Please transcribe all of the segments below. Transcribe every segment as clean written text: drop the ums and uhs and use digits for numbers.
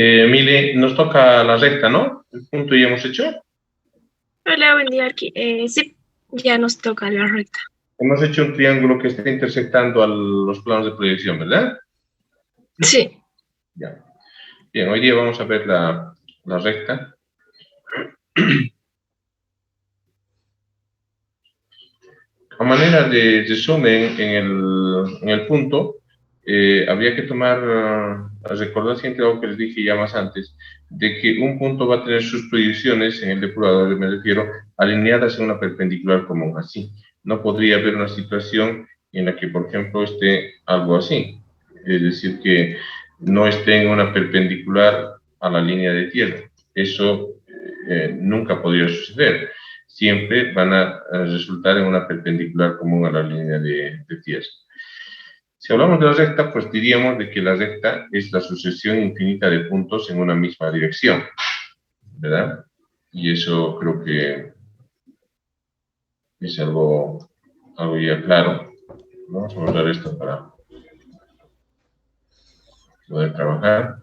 Mire, nos toca la recta, ¿no? El punto ya hemos hecho. Hola, buen día, aquí. Sí, ya nos toca la recta. Hemos hecho un triángulo que está intersectando a los planos de proyección, ¿verdad? Sí. Ya. Bien, hoy día vamos a ver la recta. A manera de resumen en el punto, habría que recordar siempre algo que les dije ya más antes, de que un punto va a tener sus proyecciones, en el depurador me refiero, alineadas en una perpendicular común, así. No podría haber una situación en la que, por ejemplo, esté algo así, es decir, que no esté en una perpendicular a la línea de tierra. Eso nunca podría suceder. Siempre van a resultar en una perpendicular común a la línea de tierra. Si hablamos de la recta, pues diríamos de que la recta es la sucesión infinita de puntos en una misma dirección, ¿verdad? Y eso creo que es algo ya claro. Vamos a guardar esto para poder trabajar.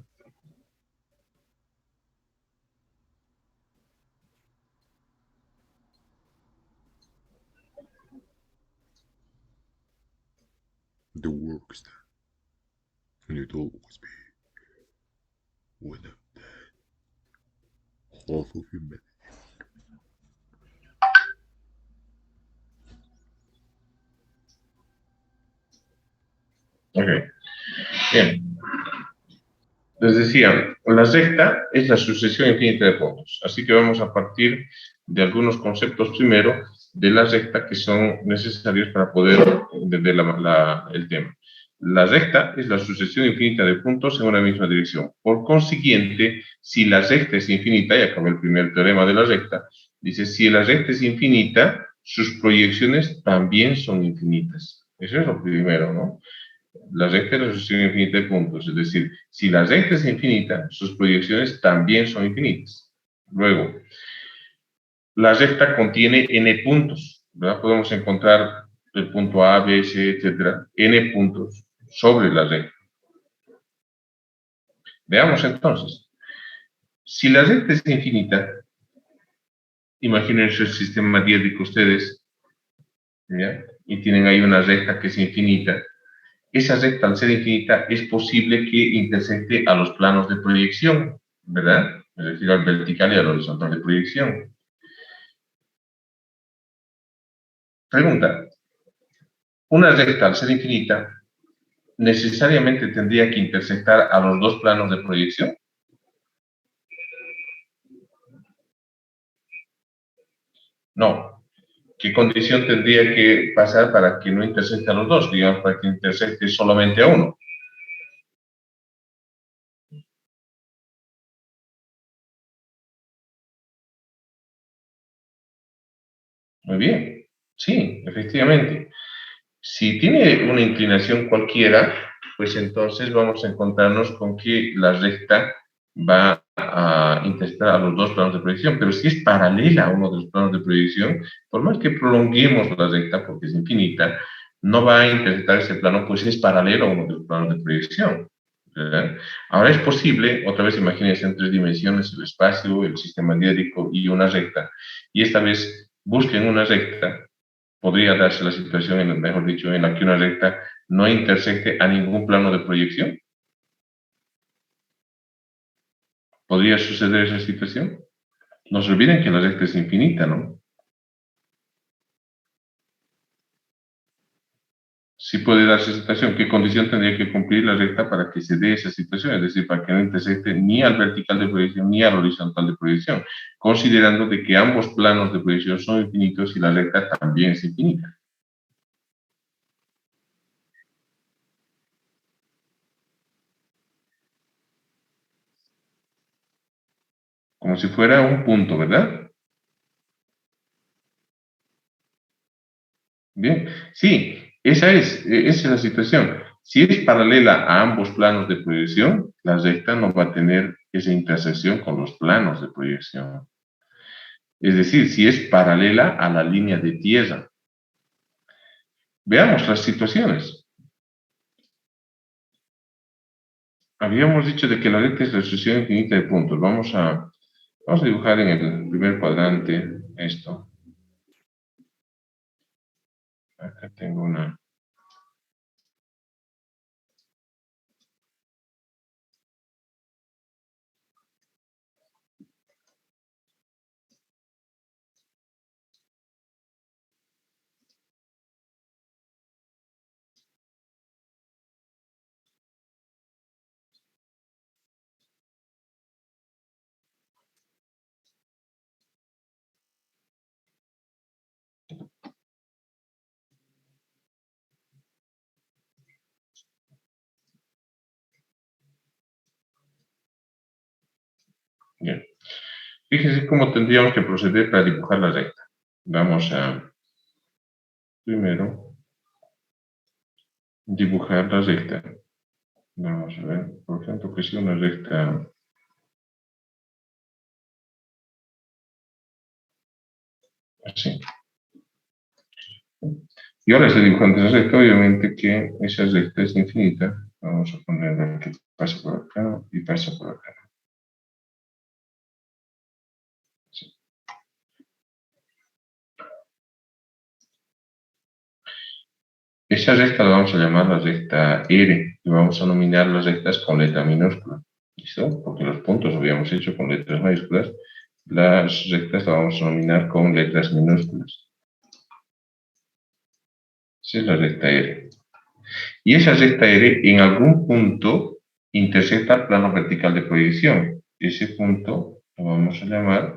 The work is done, and it always be without that half of humanity. Ok, bien. Les decía, la recta es la sucesión infinita de puntos. Así que vamos a partir de algunos conceptos primero de la recta que son necesarios para poder entender el tema. La recta es la sucesión infinita de puntos en una misma dirección. Por consiguiente, si la recta es infinita, y acabé el primer teorema de la recta, dice, si la recta es infinita, sus proyecciones también son infinitas. Eso es lo primero, ¿no? La recta es la sucesión infinita de puntos, es decir, si la recta es infinita, sus proyecciones también son infinitas. Luego, la recta contiene n puntos, ¿verdad? Podemos encontrar el punto A, B, C, etcétera, n puntos sobre la recta. Veamos entonces, si la recta es infinita, imagínense el sistema diédrico ustedes, ¿ya? Y tienen ahí una recta que es infinita. Esa recta, al ser infinita, es posible que intersecte a los planos de proyección, ¿verdad? Es decir, al vertical y al horizontal de proyección. Pregunta, ¿una recta, al ser infinita, necesariamente tendría que intersectar a los dos planos de proyección? No. ¿Qué condición tendría que pasar para que no intersecte a los dos? Digamos, para que intersecte solamente a uno. Muy bien. Sí, efectivamente. Si tiene una inclinación cualquiera, pues entonces vamos a encontrarnos con que la recta va a intersectar a los dos planos de proyección, pero si es paralela a uno de los planos de proyección, por más que prolonguemos la recta, porque es infinita, no va a intersectar ese plano, pues es paralelo a uno de los planos de proyección, ¿verdad? Ahora es posible, otra vez imagínense en tres dimensiones, el espacio, el sistema diédrico y una recta, y esta vez busquen una recta. Podría darse la situación, mejor dicho, en la que una recta no intersecte a ningún plano de proyección. ¿Podría suceder esa situación? No se olviden que la recta es infinita, ¿no? Si puede darse esa situación, ¿qué condición tendría que cumplir la recta para que se dé esa situación? Es decir, para que no intersecte ni al vertical de proyección ni al horizontal de proyección, considerando de que ambos planos de proyección son infinitos y la recta también es infinita. Como si fuera un punto, ¿verdad? Bien, sí, esa es la situación. Si es paralela a ambos planos de proyección, la recta no va a tener esa intersección con los planos de proyección. Es decir, si es paralela a la línea de tierra. Veamos las situaciones. habíamos dicho de que la recta es la sucesión infinita de puntos. Vamos a dibujar en el primer cuadrante esto. Acá tengo una... Bien. Fíjense cómo tendríamos que proceder para dibujar la recta. Vamos a, primero, dibujar la recta. Vamos a ver, por ejemplo, que sea una recta así. Y ahora estoy dibujando esa recta, obviamente que esa recta es infinita. Vamos a poner que pasa por acá y pasa por acá. Sí. Esa recta la vamos a llamar la recta R y vamos a nominar las rectas con letra minúscula. ¿Listo? Porque los puntos lo habíamos hecho con letras mayúsculas. Las rectas las vamos a nominar con letras minúsculas. Esa es la recta R. Y esa recta R en algún punto intersecta el plano vertical de proyección. Ese punto lo vamos a llamar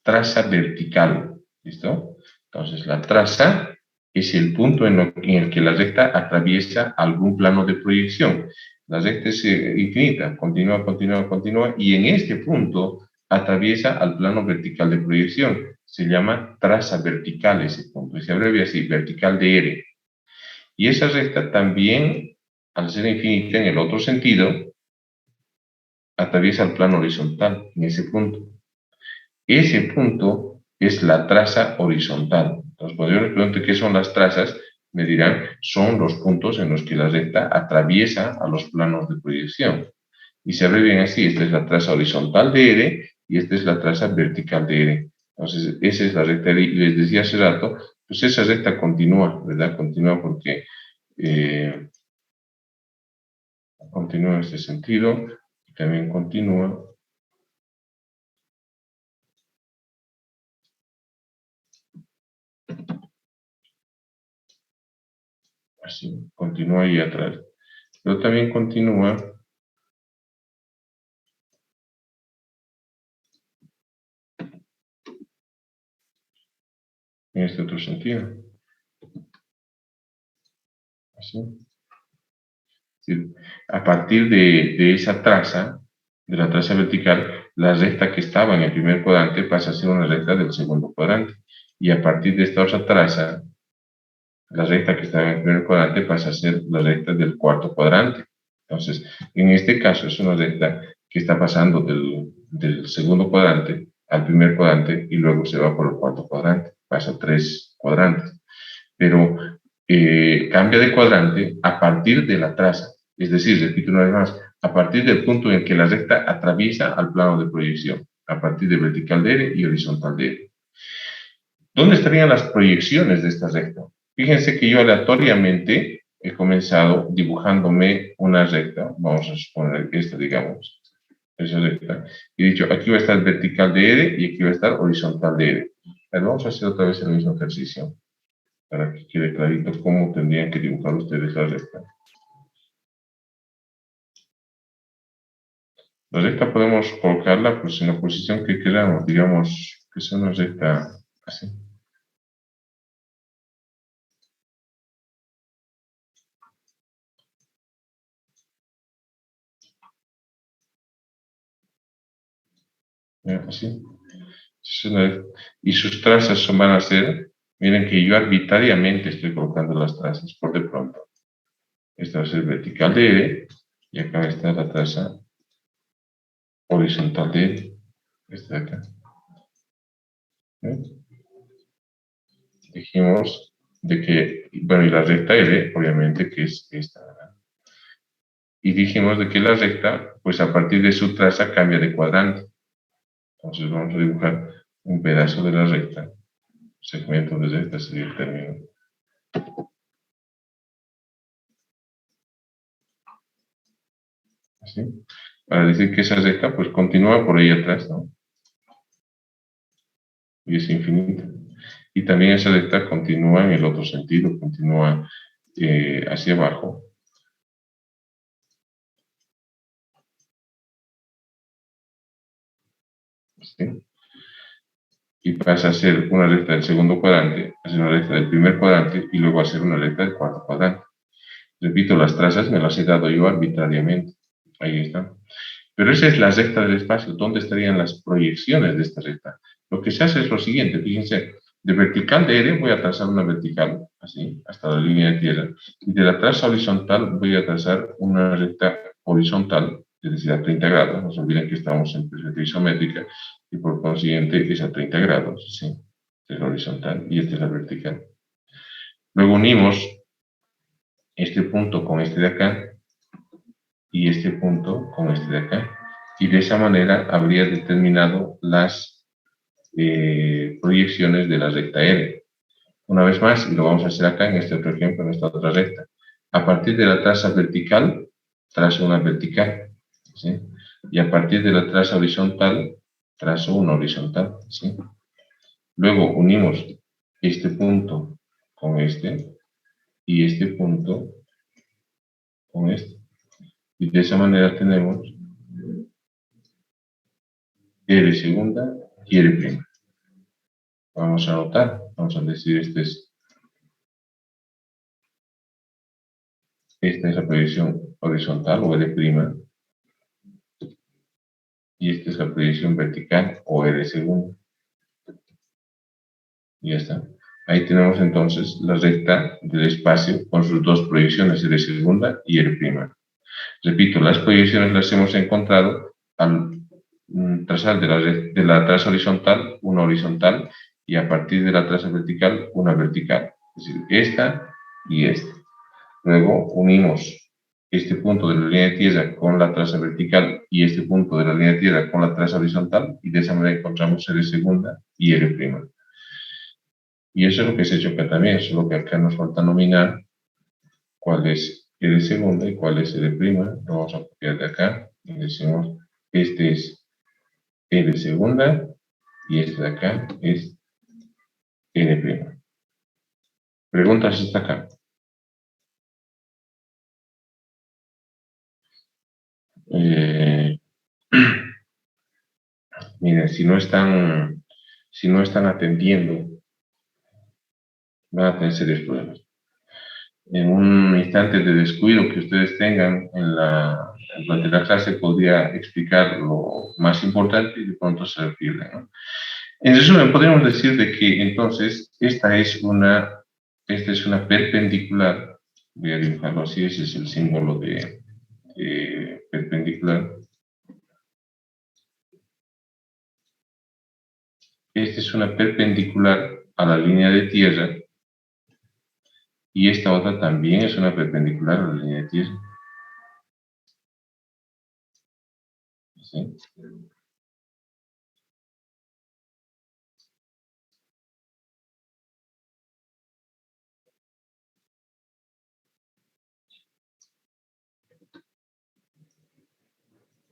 traza vertical. ¿Listo? Entonces, la traza es el punto en el que la recta atraviesa algún plano de proyección. La recta es infinita, continúa, continúa, continúa, y en este punto atraviesa al plano vertical de proyección. Se llama traza vertical ese punto, y se abrevia así, vertical de R. Y esa recta también, al ser infinita en el otro sentido, atraviesa el plano horizontal en ese punto. Ese punto es la traza horizontal. Entonces, cuando yo les pregunto qué son las trazas, me dirán, son los puntos en los que la recta atraviesa a los planos de proyección. Y se abrevian así, esta es la traza horizontal de R y esta es la traza vertical de R. Entonces, esa es la recta, les decía hace rato, pues esa recta continúa, ¿verdad? Continúa porque continúa en este sentido y también continúa así, continúa ahí atrás. Pero también continúa en este otro sentido. Así. A partir de esa traza, de la traza vertical, la recta que estaba en el primer cuadrante pasa a ser una recta del segundo cuadrante. Y a partir de esta otra traza, la recta que estaba en el primer cuadrante pasa a ser la recta del cuarto cuadrante. Entonces, en este caso es una recta que está pasando del segundo cuadrante al primer cuadrante y luego se va por el cuarto cuadrante. Pasa 3 cuadrantes. Pero cambia de cuadrante a partir de la traza. Es decir, repito una vez más, a partir del punto en que la recta atraviesa al plano de proyección, a partir de vertical de R y horizontal de R. ¿Dónde estarían las proyecciones de esta recta? Fíjense que yo aleatoriamente he comenzado dibujándome una recta, vamos a suponer esta, digamos, esa recta, y he dicho, aquí va a estar vertical de R y aquí va a estar horizontal de R. Pero vamos a hacer otra vez el mismo ejercicio, para que quede clarito cómo tendrían que dibujar ustedes la recta. La recta podemos colocarla pues, en la posición que queramos, digamos que sea una recta así. Así. Y sus trazas van a ser, miren que yo arbitrariamente estoy colocando las trazas por de pronto. Esta va a ser vertical de R y acá está la traza horizontal de R. Esta de acá. dijimos de que, bueno, y la recta L, obviamente, que es esta, ¿verdad? Y dijimos de que la recta, pues a partir de su traza cambia de cuadrante. Entonces vamos a dibujar un pedazo de la recta. Segmento de recta sería el término. Así. Para decir que esa recta, pues continúa por ahí atrás, ¿no? Y es infinita. Y también esa recta continúa en el otro sentido, continúa hacia abajo. ¿Sí? Y pasa a ser una recta del segundo cuadrante, a ser una recta del primer cuadrante y luego a ser una recta del cuarto cuadrante. Repito, las trazas me las he dado yo arbitrariamente. Ahí están. Pero esa es la recta del espacio. ¿Dónde estarían las proyecciones de esta recta? Lo que se hace es lo siguiente. Fíjense, de vertical de R voy a trazar una vertical, así, hasta la línea de tierra. Y de la traza horizontal voy a trazar una recta horizontal, es decir, a 30 grados. No se olviden que estamos en perspectiva isométrica y por consiguiente es a 30 grados, ¿sí? Esta es la horizontal y esta es la vertical. Luego unimos este punto con este de acá y este punto con este de acá. Y de esa manera habría determinado las proyecciones de la recta R. Una vez más, y lo vamos a hacer acá en este otro ejemplo, en esta otra recta. A partir de la traza vertical, trazo una vertical, ¿sí? Y a partir de la traza horizontal, trazo una horizontal, ¿sí? Luego unimos este punto con este y este punto con este. Y de esa manera tenemos R segunda y R prima. Vamos a anotar, vamos a decir esta es la proyección horizontal o R' y esta es la proyección vertical o R segunda. Y ya está. Ahí tenemos entonces la recta del espacio con sus dos proyecciones, R segunda y R'. Repito, las proyecciones las hemos encontrado al trazar de la traza horizontal una horizontal y a partir de la traza vertical una vertical. Es decir, esta y esta. Luego unimos este punto de la línea de tierra con la traza vertical y este punto de la línea de tierra con la traza horizontal y de esa manera encontramos R segunda y R'. Y eso es lo que se ha hecho acá también, solo que acá nos falta nominar cuál es R segunda y cuál es R'. Lo vamos a copiar de acá y decimos, este es R segunda y este de acá es R'. Preguntas hasta acá. Miren, si no están atendiendo, van a tener serios problemas. En un instante de descuido que ustedes tengan durante la clase, podría explicar lo más importante y de pronto se lo pierden, ¿no? En resumen, podríamos decir de que entonces esta es una perpendicular. Voy a dibujarlo así, ese es el símbolo de perpendicular. Esta es una perpendicular a la línea de tierra y esta otra también es una perpendicular a la línea de tierra. ¿Sí?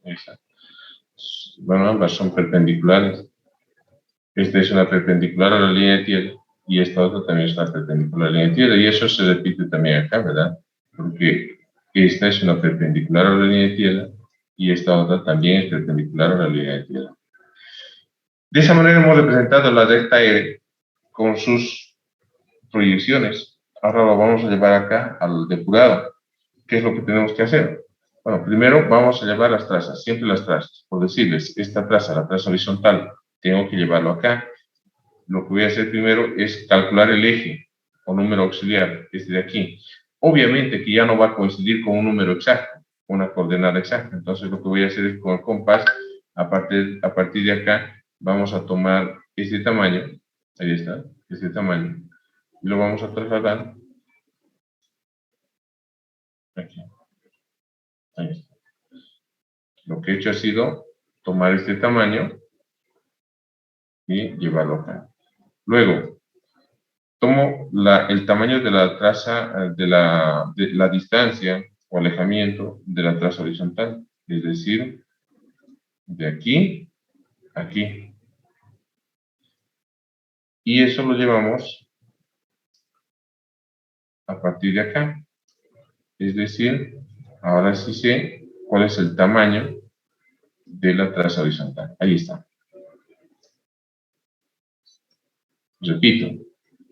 Exacto. Bueno, ambas son perpendiculares. Esta es una perpendicular a la línea de tierra y esta otra también es una perpendicular a la línea de tierra y eso se repite también acá, ¿verdad? Porque esta es una perpendicular a la línea de tierra y esta otra también es perpendicular a la línea de tierra. De esa manera hemos representado la recta R con sus proyecciones. Ahora lo vamos a llevar acá al depurado. ¿Qué es lo que tenemos que hacer? Bueno, primero vamos a llevar las trazas, siempre las trazas. Por decirles, esta traza, la traza horizontal, tengo que llevarlo acá. Lo que voy a hacer primero es calcular el eje o número auxiliar, este de aquí. Obviamente que ya no va a coincidir con un número exacto, una coordenada exacta. Entonces lo que voy a hacer es con el compás, a partir de acá, vamos a tomar este tamaño, ahí está, este tamaño, y lo vamos a trasladar aquí. Ahí está. Lo que he hecho ha sido tomar este tamaño y llevarlo acá. Luego, tomo el tamaño de la traza, de la distancia o alejamiento de la traza horizontal, es decir, de aquí a aquí. Y eso lo llevamos a partir de acá. Es decir, ahora sí sé cuál es el tamaño de la traza horizontal. Ahí está. Repito,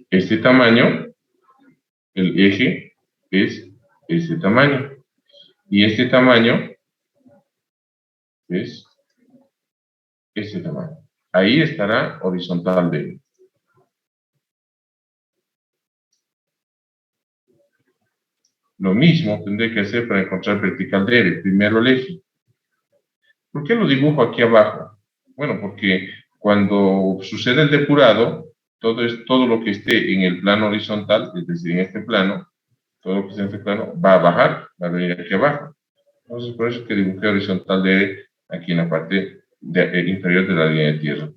este tamaño, el eje, es este tamaño. Y este tamaño es este tamaño. Ahí estará horizontal de él. Lo mismo tendré que hacer para encontrar vertical de él. Primero el eje. ¿Por qué lo dibujo aquí abajo? Bueno, porque cuando sucede el depurado, todo lo que esté en el plano horizontal, es decir, en este plano, todo lo que esté en este plano va a bajar, va a venir aquí abajo. Entonces, por eso es que dibujé horizontal de aquí en la parte inferior de la línea de tierra.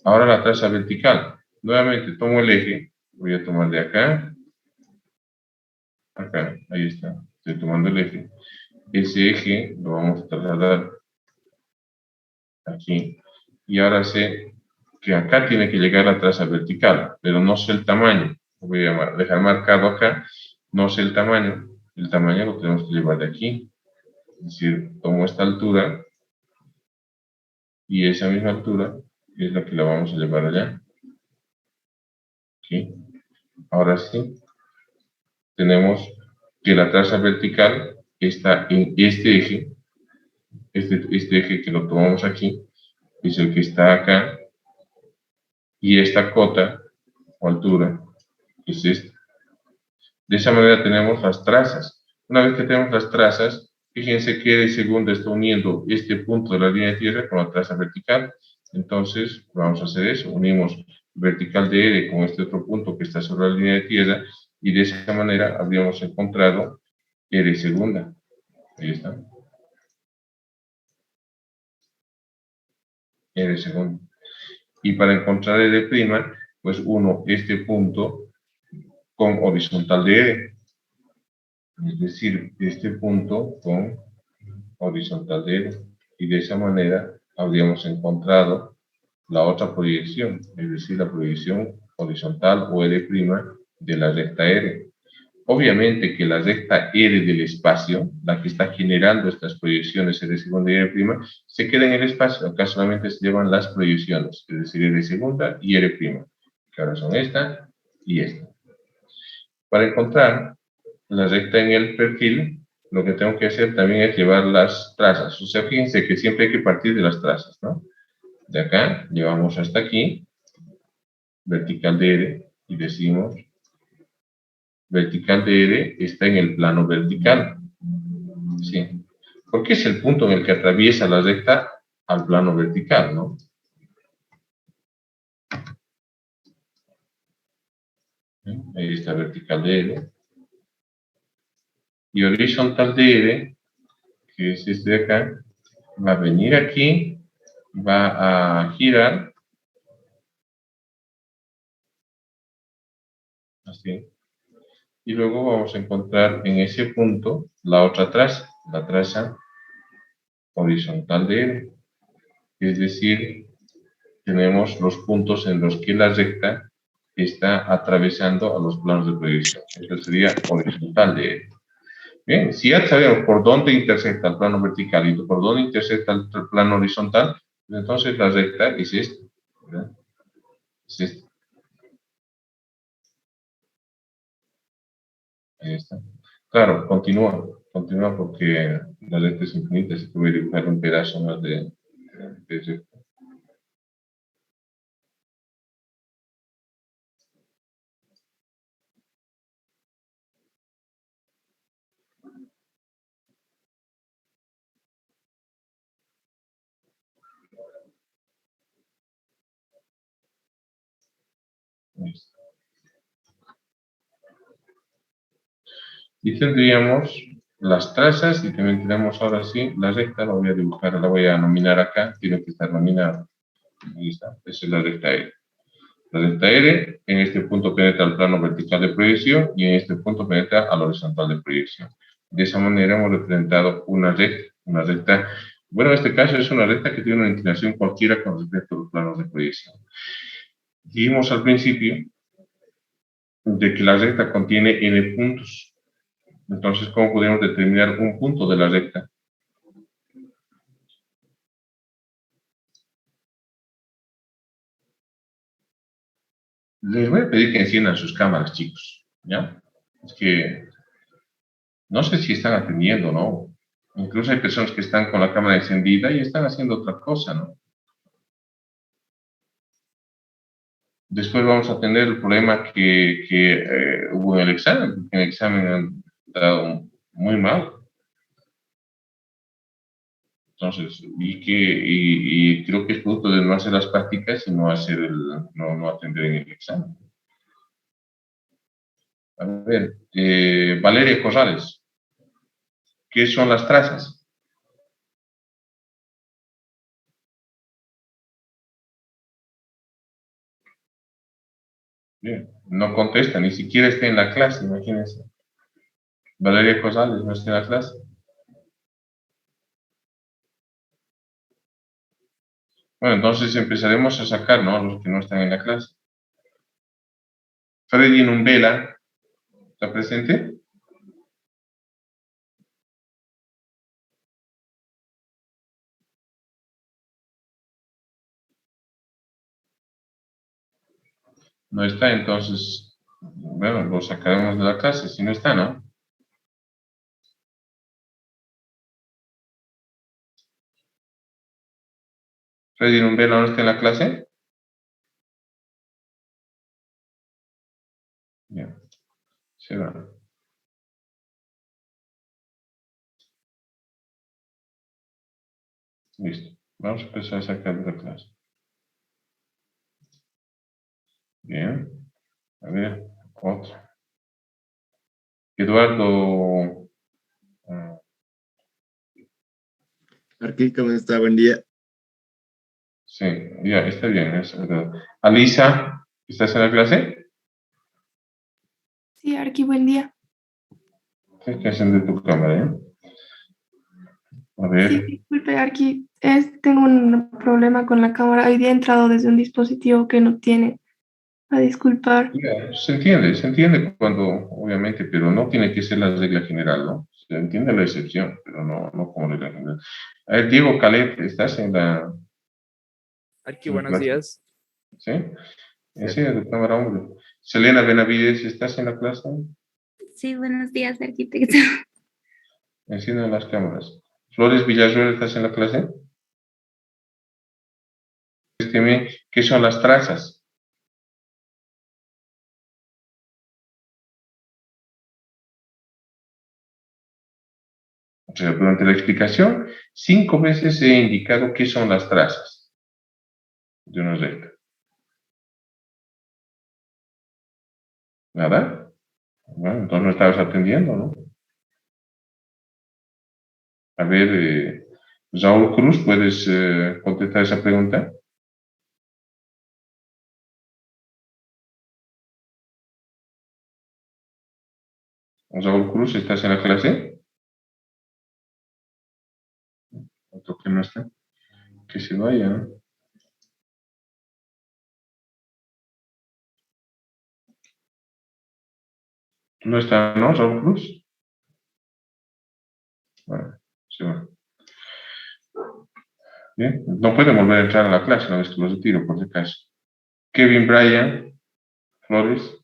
Ahora la traza vertical. Nuevamente tomo el eje, voy a tomar de acá, acá, ahí está, estoy tomando el eje. Ese eje lo vamos a trasladar aquí. Y ahora sé que acá tiene que llegar la traza vertical, pero no sé el tamaño. Lo voy a dejar marcado acá, no sé el tamaño lo tenemos que llevar de aquí. Es decir, tomo esta altura y esa misma altura es la que la vamos a llevar allá. Aquí. Ahora sí, tenemos que la traza vertical está en este eje, este eje que lo tomamos aquí, es el que está acá, y esta cota o altura es esta. De esa manera tenemos las trazas. Una vez que tenemos las trazas, fíjense que de segunda está uniendo este punto de la línea de tierra con la traza vertical. Entonces, vamos a hacer eso. Unimos vertical de R con este otro punto que está sobre la línea de tierra y de esa manera habríamos encontrado R segunda. Ahí está. R segunda. Y para encontrar R', pues uno este punto con horizontal de R. Es decir, este punto con horizontal de R. Y de esa manera habríamos encontrado la otra proyección, es decir, la proyección horizontal o R' de la recta R. Obviamente que la recta R del espacio, la que está generando estas proyecciones R segunda y R', se queda en el espacio. Acá solamente se llevan las proyecciones, es decir, R segunda y R', que ahora son esta y esta. Para encontrar la recta en el perfil, lo que tengo que hacer también es llevar las trazas. O sea, fíjense que siempre hay que partir de las trazas, ¿no? De acá, llevamos hasta aquí, vertical de R, y decimos, vertical de R está en el plano vertical. ¿Sí? Porque es el punto en el que atraviesa la recta al plano vertical, ¿no? Ahí está vertical de R. Y horizontal de R, que es este de acá, va a venir aquí, va a girar, así, y luego vamos a encontrar en ese punto la otra traza, la traza horizontal de R. Es decir, tenemos los puntos en los que la recta está atravesando a los planos de proyección. Esto sería horizontal de R. Bien, si ya sabemos por dónde intersecta el plano vertical y por dónde intersecta el plano horizontal, entonces la recta es esta, ¿verdad? Es esta. Ahí está. Claro, continúa porque la recta es infinita, así que voy a dibujar un pedazo más de recta. Ahí está. Y tendríamos las trazas y también tenemos ahora sí la recta, la voy a dibujar, la voy a nominar acá, tiene que estar nominada. Ahí está, esa es la recta R. La recta R en este punto penetra al plano vertical de proyección y en este punto penetra al horizontal de proyección. De esa manera hemos representado una recta, bueno, en este caso es una recta que tiene una inclinación cualquiera con respecto a los planos de proyección. Dijimos al principio de que la recta contiene n puntos. Entonces, ¿cómo podemos determinar un punto de la recta? Les voy a pedir que enciendan sus cámaras, chicos, ¿ya? Es que no sé si están atendiendo, ¿no? Incluso hay personas que están con la cámara encendida y están haciendo otra cosa, ¿no? Después vamos a tener el problema que hubo en el examen, porque en el examen han dado muy mal. Entonces, y creo que es producto de no hacer las prácticas y no atender en el examen. A ver, Valeria Corrales, ¿qué son las trazas? Bien, no contesta, ni siquiera está en la clase, imagínense. Valeria Corrales no está en la clase. Bueno, entonces empezaremos a sacar, ¿no? A los que no están en la clase. Freddy Numbela, ¿está presente? No está, entonces, bueno, lo sacaremos de la clase, si no está, ¿no? Freddy Numbela no está en la clase. Bien, se va. Listo. Vamos a empezar a sacar de la clase. Bien. A ver, otro. Eduardo. Arqui, ¿cómo está? Buen día. Sí, ya, está bien, es verdad. Alisa, ¿estás en la clase? Sí, Arqui, buen día. Tienes que encender tu cámara, ¿eh? A Sí, ver. disculpe, Arqui, tengo un problema con la cámara. Hoy día he entrado desde un dispositivo que no tiene. A disculpar. Ya, se entiende cuando, obviamente, pero no tiene que ser la regla general, ¿no? Se entiende la excepción, pero no como regla general. A ver, Diego Calet, ¿estás en Arqui, en la buenos clase? días. ¿Sí? Sí. Enciende tu cámara, hombre. Selena Benavides, ¿estás en la clase? Sí, buenos días, arquitecto. Encienden las cámaras. Flores Villarreal, ¿estás en la clase? ¿Qué son las trazas? O sea, durante la explicación, 5 veces he indicado qué son las trazas de una recta. ¿Nada? Bueno, entonces no estabas atendiendo, ¿no? A ver, Raúl Cruz, ¿puedes contestar esa pregunta? Raúl Cruz, ¿estás en la clase? Otro que no está. Que se vaya, ¿no? No está, ¿no, Raúl Cruz? Bueno, se va. Bien, no puede volver a entrar a la clase una vez que lo retiro, por si acaso. Kevin Bryan, Flores.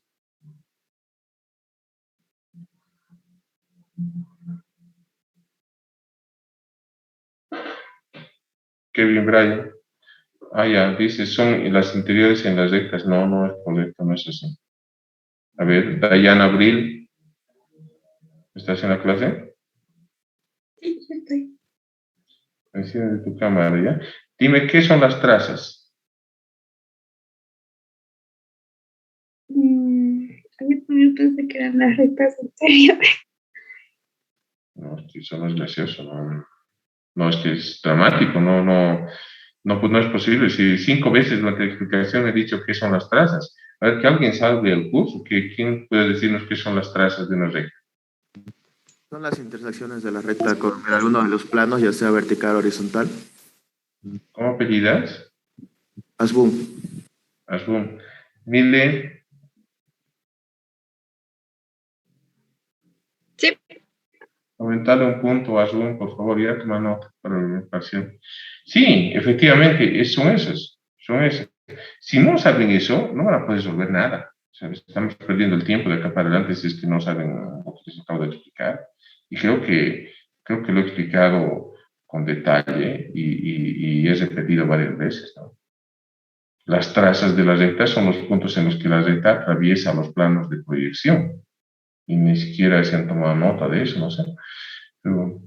Kevin Bryan. Ah, ya, dice, son las interiores en las rectas. No, no es correcto, no es así. A ver, Diana Abril, ¿estás en la clase? Sí, yo estoy. Enciende tu cámara, ¿ya? Dime, ¿qué son las trazas? Yo también pensé que eran las rectas anteriores. No, eso no es gracioso, no, no, es que es dramático, pues no es posible. Si 5 veces durante la explicación he dicho qué son las trazas. A ver, que alguien sabe del curso, ¿quién puede decirnos qué son las trazas de una recta? Son las intersecciones de la recta con alguno de los planos, ya sea vertical o horizontal. ¿Cómo apellidas? Asboom. Asbun. Mile, Sí, aumentale un punto, Asbun, por favor, ya toma nota para la ocasión. Sí, efectivamente, son esas, son esas. Si no saben eso, no van a poder resolver nada. ¿Sabes? Estamos perdiendo el tiempo de acá para adelante si es que no saben lo que les acabo de explicar. Y creo que lo he explicado con detalle y he repetido varias veces, ¿no? Las trazas de la recta son los puntos en los que la recta atraviesa los planos de proyección. Y ni siquiera se han tomado nota de eso, no sé. Pero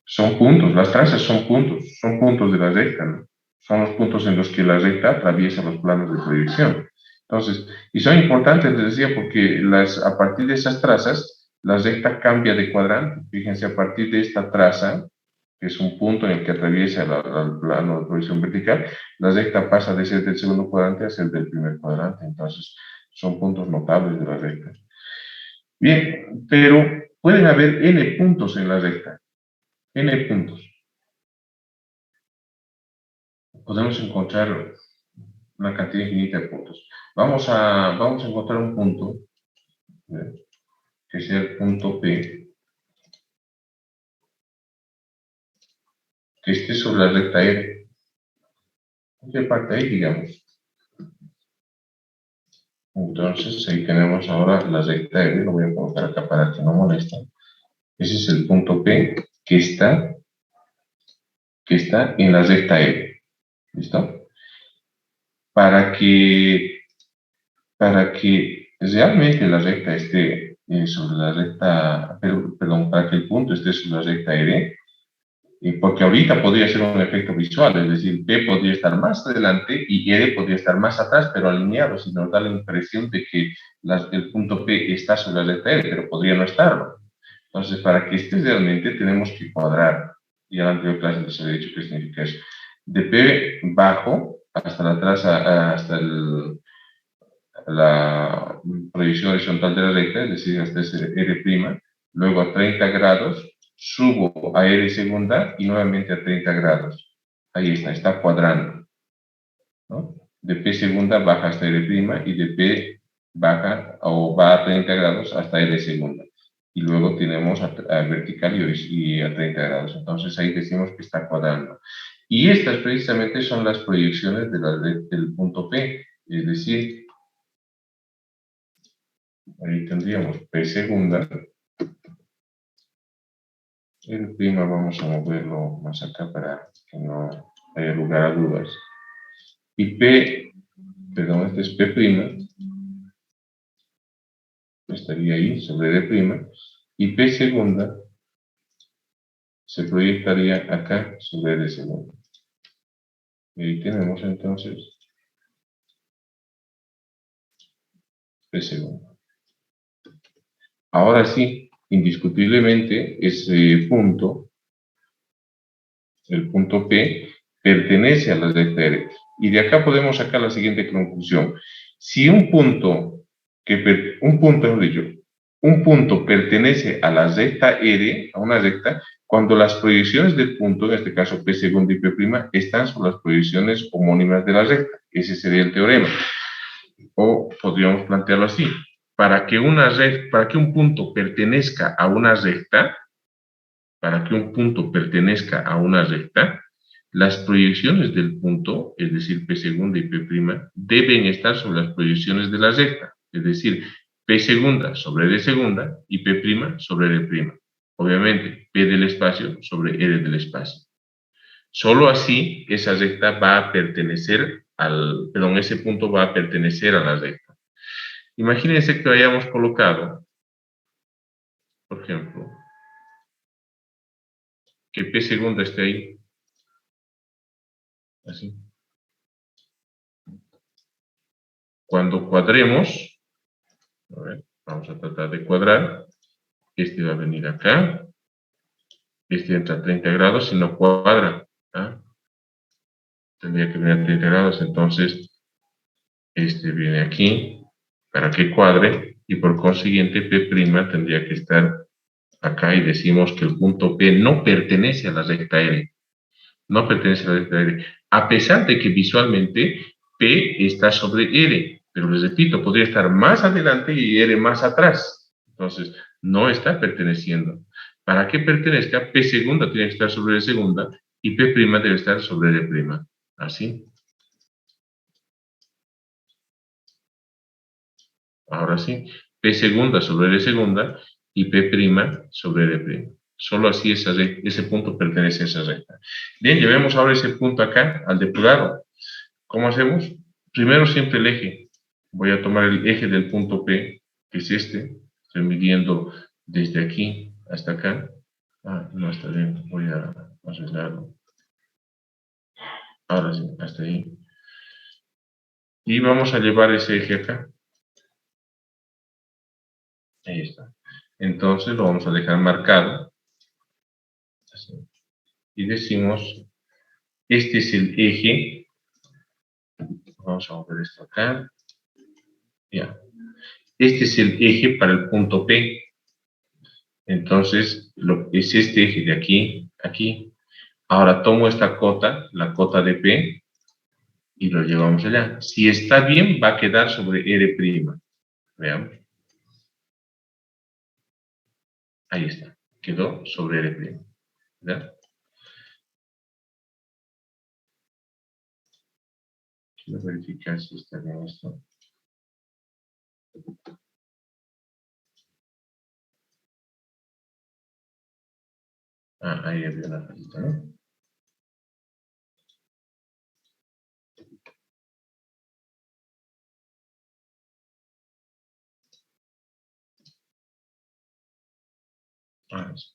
son puntos, las trazas son puntos de la recta, ¿no? Son los puntos en los que la recta atraviesa los planos de proyección. Entonces, y son importantes, les decía, porque a partir de esas trazas, la recta cambia de cuadrante. Fíjense, a partir de esta traza, que es un punto en el que atraviesa el plano de proyección vertical, la recta pasa de ser del segundo cuadrante a ser del primer cuadrante. Entonces, son puntos notables de la recta. Bien, pero pueden haber n puntos en la recta. N puntos. Podemos encontrar una cantidad infinita de puntos. Vamos a encontrar un punto, que sea el punto P, que esté sobre la recta R. ¿Qué parte ahí, digamos? Entonces, ahí tenemos ahora la recta R, lo voy a colocar acá para que no moleste. Ese es el punto P que está en la recta R. ¿Listo? Para que realmente la recta esté sobre la recta, perdón, para que el punto esté sobre la recta R, porque ahorita podría ser un efecto visual, es decir, P podría estar más adelante y R podría estar más atrás, pero alineados, y nos da la impresión de que el punto P está sobre la recta R, pero podría no estarlo. Entonces, para que esté realmente, tenemos que cuadrar. Y en la anterior clase les había dicho qué significa eso. De P bajo hasta la traza, hasta la proyección horizontal de la recta, es decir, hasta ese R', luego a 30 grados, subo a R segunda y nuevamente a 30 grados. Ahí está cuadrando, ¿no? De P segunda baja hasta R' y de P baja o va a 30 grados hasta R segunda. Y luego tenemos a vertical y a 30 grados. Entonces ahí decimos que está cuadrando. Y estas precisamente son las proyecciones del punto P, es decir, ahí tendríamos P segunda. El prima vamos a moverlo más acá para que no haya lugar a dudas. Y P, perdón, este es P prima. Estaría ahí sobre D prima. Y P segunda se proyectaría acá sobre D segunda. Y ahí tenemos entonces P segunda. Ahora sí, indiscutiblemente, ese punto, el punto P, pertenece a la recta derecha. Y de acá podemos sacar la siguiente conclusión. Si un punto pertenece a la recta R, a una recta, cuando las proyecciones del punto, en este caso P segunda y P prima, están sobre las proyecciones homónimas de la recta. Ese sería el teorema. O podríamos plantearlo así. Para que un punto pertenezca a una recta, las proyecciones del punto, es decir, P segunda y P prima, deben estar sobre las proyecciones de la recta, es decir, P segunda sobre D segunda y P prima sobre R prima. Obviamente, P del espacio sobre R del espacio. Solo así esa recta va a pertenecer ese punto va a pertenecer a la recta. Imagínense que hayamos colocado, por ejemplo, que P segunda esté ahí. Así. Cuando cuadremos, a ver, vamos a tratar de cuadrar, este va a venir acá, Este entra a 30 grados y no cuadra. ¿Ah? Tendría que venir a 30 grados, entonces este viene aquí para que cuadre y por consiguiente P' tendría que estar acá y decimos que el punto P no pertenece a la recta L. No pertenece a la recta L. A pesar de que visualmente P está sobre R, pero les repito, podría estar más adelante y R más atrás. Entonces, no está perteneciendo. Para que pertenezca, P segunda tiene que estar sobre R segunda y P' debe estar sobre R'. Así. Ahora sí, P segunda sobre R segunda y P' sobre R'. Solo así ese punto pertenece a esa recta. Bien, llevemos ahora ese punto acá al depurado. ¿Cómo hacemos? Primero siempre el eje. Voy a tomar el eje del punto P, que es este. Estoy midiendo desde aquí hasta acá. Ah, no está bien. Voy a arreglarlo. Ahora sí, hasta ahí. Y vamos a llevar ese eje acá. Ahí está. Entonces lo vamos a dejar marcado. Así. Y decimos, este es el eje. Vamos a mover esto acá. Ya. Este es el eje para el punto P. Entonces, es este eje de aquí, aquí. Ahora tomo esta cota, la cota de P, y lo llevamos allá. Si está bien, va a quedar sobre R'. Veamos. Ahí está. Quedó sobre R'. ¿Verdad? Quiero verificar si está bien esto. Ah, ahí había una fallita, ¿no? Ah, sí.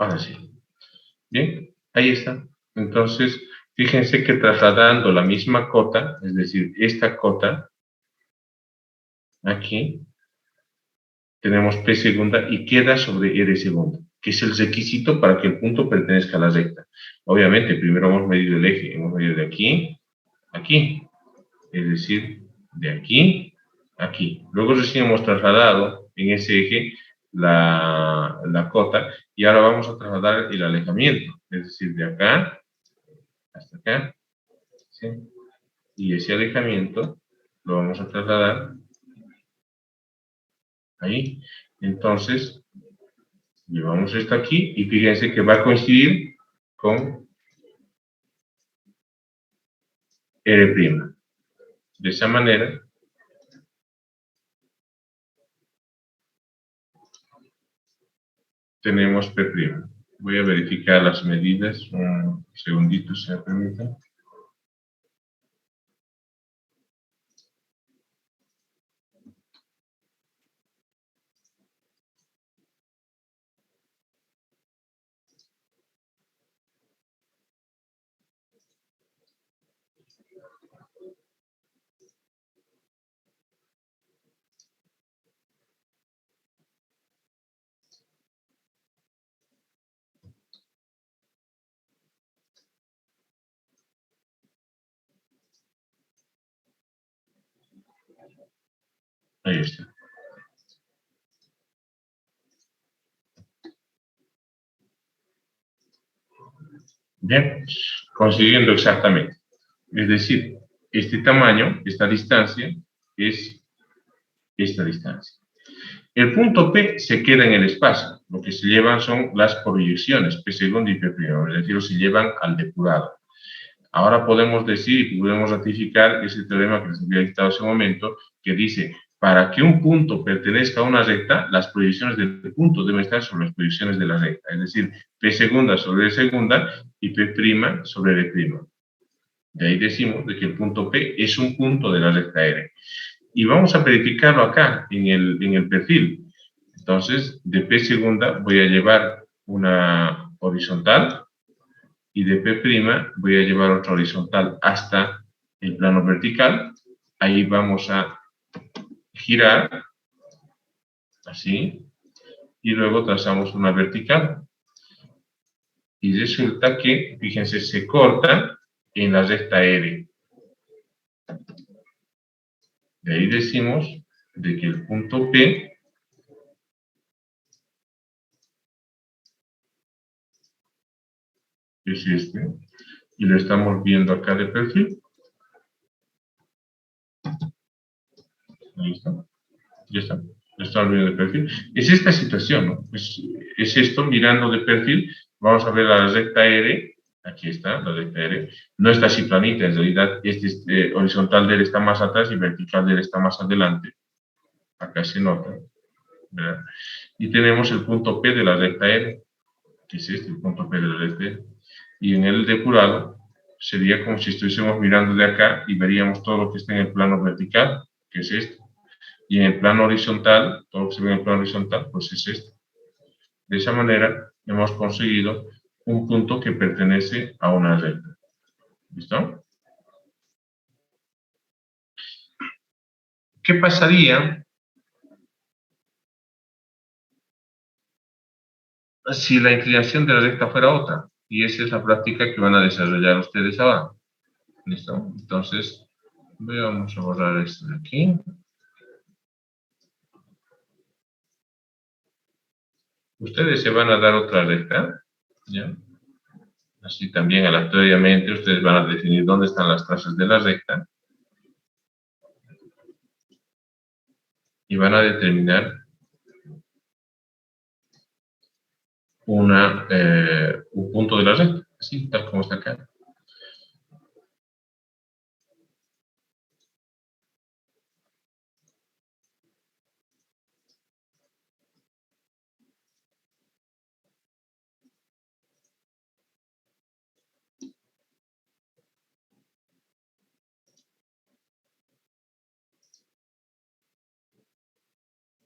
Ahora sí. Bien, ahí está. Entonces, fíjense que trasladando la misma cota, es decir, esta cota, aquí, tenemos P segunda y queda sobre R segunda, que es el requisito para que el punto pertenezca a la recta. Obviamente, primero hemos medido el eje, hemos medido de aquí a aquí, es decir, de aquí a aquí. Luego recién hemos trasladado en ese eje la cota y ahora vamos a trasladar el alejamiento, es decir, de acá hasta acá, ¿sí? Y ese alejamiento lo vamos a trasladar ahí. Entonces, llevamos esto aquí y fíjense que va a coincidir con R'. De esa manera, tenemos P'. Voy a verificar las medidas, un segundito si me permiten. Ahí está. Bien, consiguiendo exactamente. Es decir, este tamaño, esta distancia, es esta distancia. El punto P se queda en el espacio. Lo que se llevan son las proyecciones, P segunda y P', es decir, se llevan al depurado. Ahora podemos decir y podemos ratificar ese teorema que les había dictado hace un momento, que dice, para que un punto pertenezca a una recta, las proyecciones del punto deben estar sobre las proyecciones de la recta, es decir, P segunda sobre R segunda y P' sobre R'. De ahí decimos de que el punto P es un punto de la recta R. Y vamos a verificarlo acá, en el perfil. Entonces, de P segunda voy a llevar una horizontal y de P' voy a llevar otra horizontal hasta el plano vertical. Ahí vamos a girar, así, y luego trazamos una vertical. Y resulta que, fíjense, se corta en la recta R. De ahí decimos de que el punto P es este, y lo estamos viendo acá de perfil. Ahí está. Ya está. Lo estamos viendo de perfil. Es esta situación, ¿no? Es esto, mirando de perfil. Vamos a ver la recta R. Aquí está, la recta R. No está así planita, en realidad este horizontal de él está más atrás y vertical de él está más adelante. Acá se nota, ¿verdad? Y tenemos el punto P de la recta R, que es este, el punto P de la recta R. Y en el depurado sería como si estuviésemos mirando de acá y veríamos todo lo que está en el plano vertical, que es esto. Y en el plano horizontal, todo lo que se ve en el plano horizontal, pues es esto. De esa manera hemos conseguido un punto que pertenece a una recta. ¿Listo? ¿Qué pasaría si la inclinación de la recta fuera otra? Y esa es la práctica que van a desarrollar ustedes ahora. ¿Listo? Entonces, vamos a borrar esto de aquí. Ustedes se van a dar otra recta, ¿ya? Así también aleatoriamente ustedes van a definir dónde están las trazas de la recta. Y van a determinar un punto de la recta, así, tal como está acá.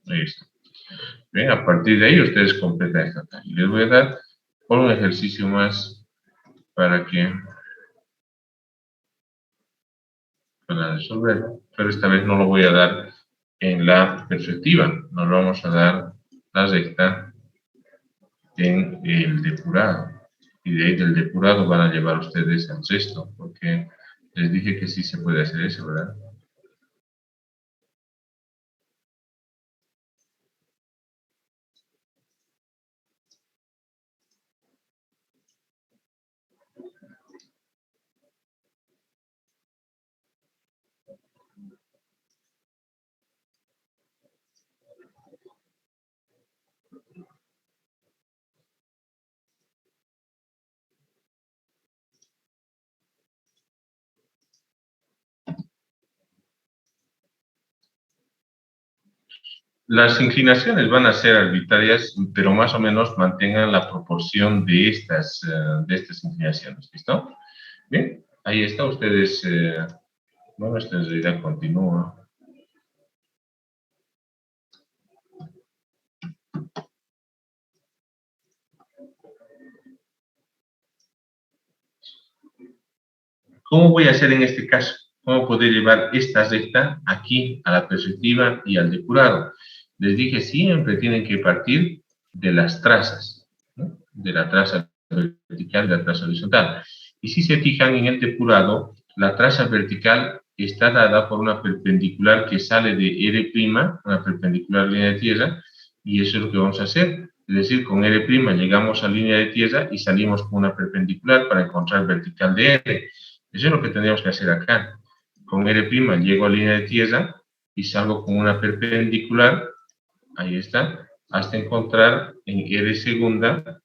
Ahí está. Bien, a partir de ahí ustedes completan esta tarea. Y les voy a dar un ejercicio más para que puedan resolverlo, pero esta vez no lo voy a dar en la perspectiva, nos vamos a dar la recta en el depurado. Y de ahí del depurado van a llevar ustedes al sexto, porque les dije que sí se puede hacer eso, ¿verdad? Las inclinaciones van a ser arbitrarias, pero más o menos mantengan la proporción de estas inclinaciones, ¿listo? Bien, ahí está, ustedes, bueno, esta en realidad continúa. ¿Cómo voy a hacer en este caso? ¿Cómo poder llevar esta recta aquí a la perspectiva y al depurado? Les dije, siempre tienen que partir de las trazas, ¿no? De la traza vertical y la traza horizontal. Y si se fijan en el depurado, la traza vertical está dada por una perpendicular que sale de R', una perpendicular línea de tierra, y eso es lo que vamos a hacer. Es decir, con R' llegamos a línea de tierra y salimos con una perpendicular para encontrar vertical de R. Eso es lo que tendríamos que hacer acá. Con R' llego a línea de tierra y salgo con una perpendicular, ahí está, hasta encontrar en R segunda,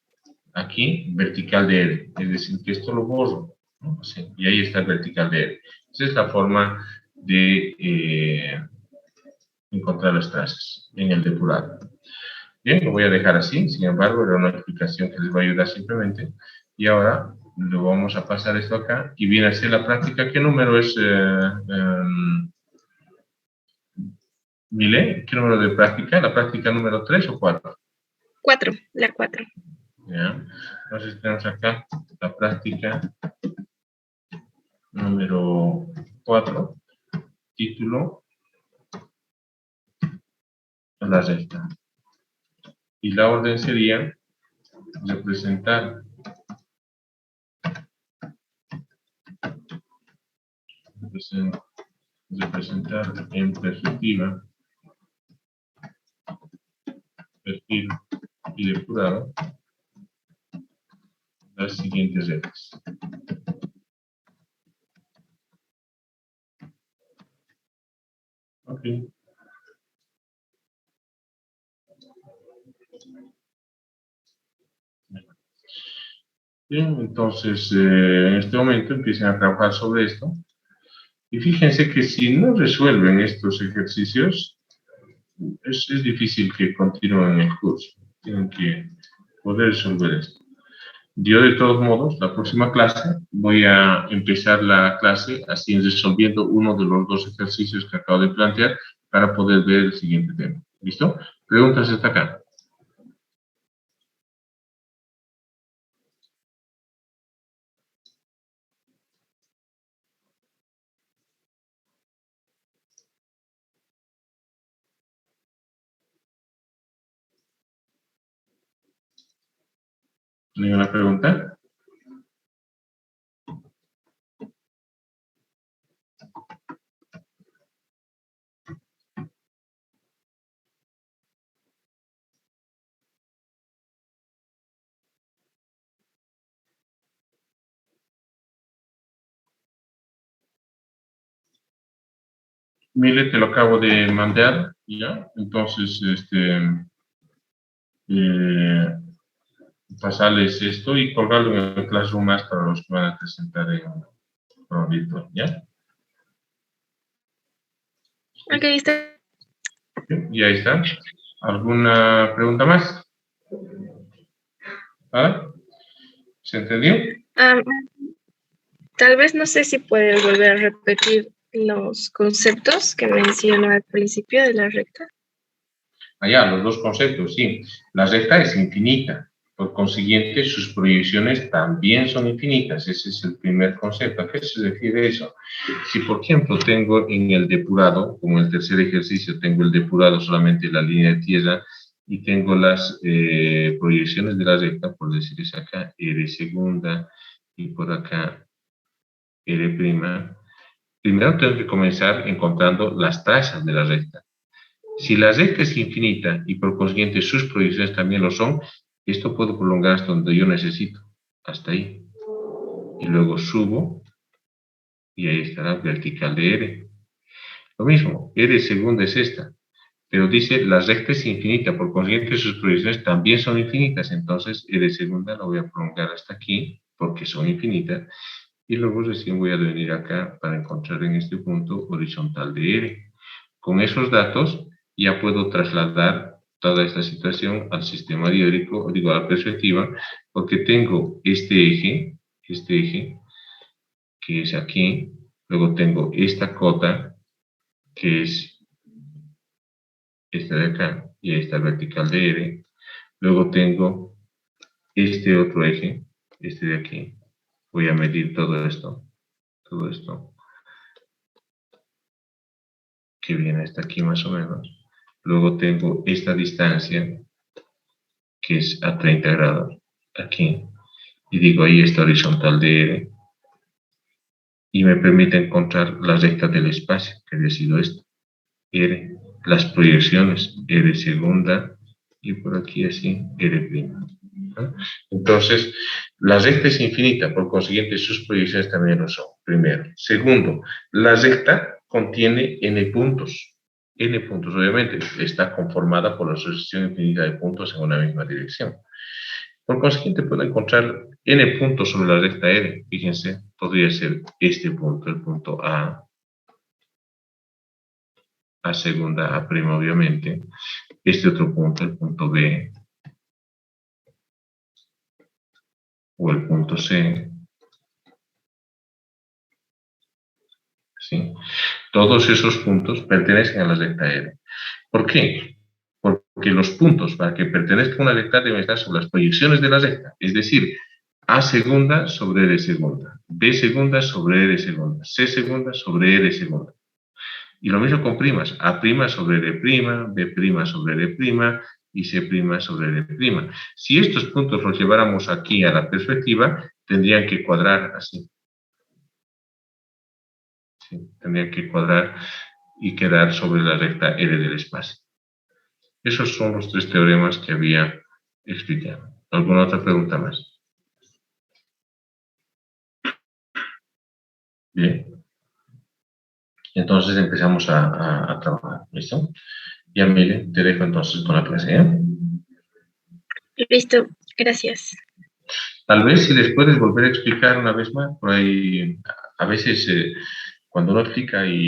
aquí, vertical de R. Es decir, que esto lo borro, ¿no? Así, y ahí está el vertical de R. Esa es la forma de encontrar las trazas en el depurado. Bien, lo voy a dejar así, sin embargo, era una explicación que les va a ayudar simplemente. Y ahora Lo vamos a pasar esto acá y viene a ser la práctica. ¿Qué número es, Mile? ¿Qué número de práctica? ¿La práctica número 3 o 4? 4, la 4. ¿Ya? Entonces tenemos acá la práctica número 4, título, la recta. Y la orden sería representar en perspectiva, perfil y depurado las siguientes rectas. Ok. Bien, entonces en este momento empiecen a trabajar sobre esto. Y fíjense que si no resuelven estos ejercicios, es difícil que continúen el curso. Tienen que poder resolver esto. Yo, de todos modos, la próxima clase voy a empezar la clase así resolviendo uno de los 2 ejercicios que acabo de plantear para poder ver el siguiente tema. ¿Listo? Preguntas hasta acá. ¿Ninguna pregunta? Mire, te lo acabo de mandar, ¿ya? Entonces, pasarles esto y colgarlo en el Classroom más para los que van a presentar en Prolito, ¿ya? Ok, está. Y ahí está. ¿Alguna pregunta más? ¿Vale? ¿Se entendió? Tal vez no sé si puedes volver a repetir los conceptos que mencionó al principio de la recta. Allá, los 2 conceptos, sí. La recta es infinita. Por consiguiente, sus proyecciones también son infinitas. Ese es el primer concepto. ¿A qué se refiere eso? Si, por ejemplo, tengo en el depurado, como el tercer ejercicio, tengo el depurado solamente la línea de tierra y tengo las proyecciones de la recta, por decir es acá, R segunda y por acá R prima. Primero tengo que comenzar encontrando las trazas de la recta. Si la recta es infinita y por consiguiente sus proyecciones también lo son, esto puedo prolongar hasta donde yo necesito, hasta ahí. Y luego subo y ahí estará vertical de R. Lo mismo, R segunda es esta, pero dice la recta es infinita, por consiguiente sus proyecciones también son infinitas, entonces R segunda la voy a prolongar hasta aquí, porque son infinitas, y luego recién voy a venir acá para encontrar en este punto horizontal de R. Con esos datos ya puedo trasladar toda esta situación al sistema diórico, digo, a la perspectiva, porque tengo este eje, que es aquí, luego tengo esta cota, que es esta de acá, y esta vertical de R, luego tengo este otro eje, este de aquí, voy a medir todo esto, que viene hasta aquí más o menos. Luego tengo esta distancia, que es a 30 grados, aquí. Y digo, ahí está horizontal de R. Y me permite encontrar la recta del espacio, que había sido esto. R. Las proyecciones, R segunda, y por aquí así, R prima. ¿No? Entonces, la recta es infinita, por consiguiente sus proyecciones también lo son, primero. Segundo, la recta contiene n puntos. N puntos, obviamente, está conformada por la sucesión infinita de puntos en una misma dirección. Por consiguiente, puedo encontrar n puntos sobre la recta R. Fíjense, podría ser este punto, el punto A segunda, A prima, obviamente. Este otro punto, el punto B. O el punto C. ¿sí? Todos esos puntos pertenecen a la recta R. ¿Por qué? Porque los puntos para que pertenezcan a una recta deben estar sobre las proyecciones de la recta, es decir, A segunda sobre R segunda, B segunda sobre R segunda, C segunda sobre R segunda. Y lo mismo con primas, A' sobre R', B' sobre R' y C' sobre R'. Si estos puntos los lleváramos aquí a la perspectiva, tendrían que cuadrar así. Sí, tendrían que cuadrar y quedar sobre la recta R del espacio. Esos son los tres teoremas que había explicado. ¿Alguna otra pregunta más? Bien. Entonces empezamos a trabajar. ¿Listo? Y Amelia, te dejo entonces con la clase, ¿eh? Listo, gracias. Tal vez si les puedes volver a explicar una vez más, por ahí, a veces cuando uno explica y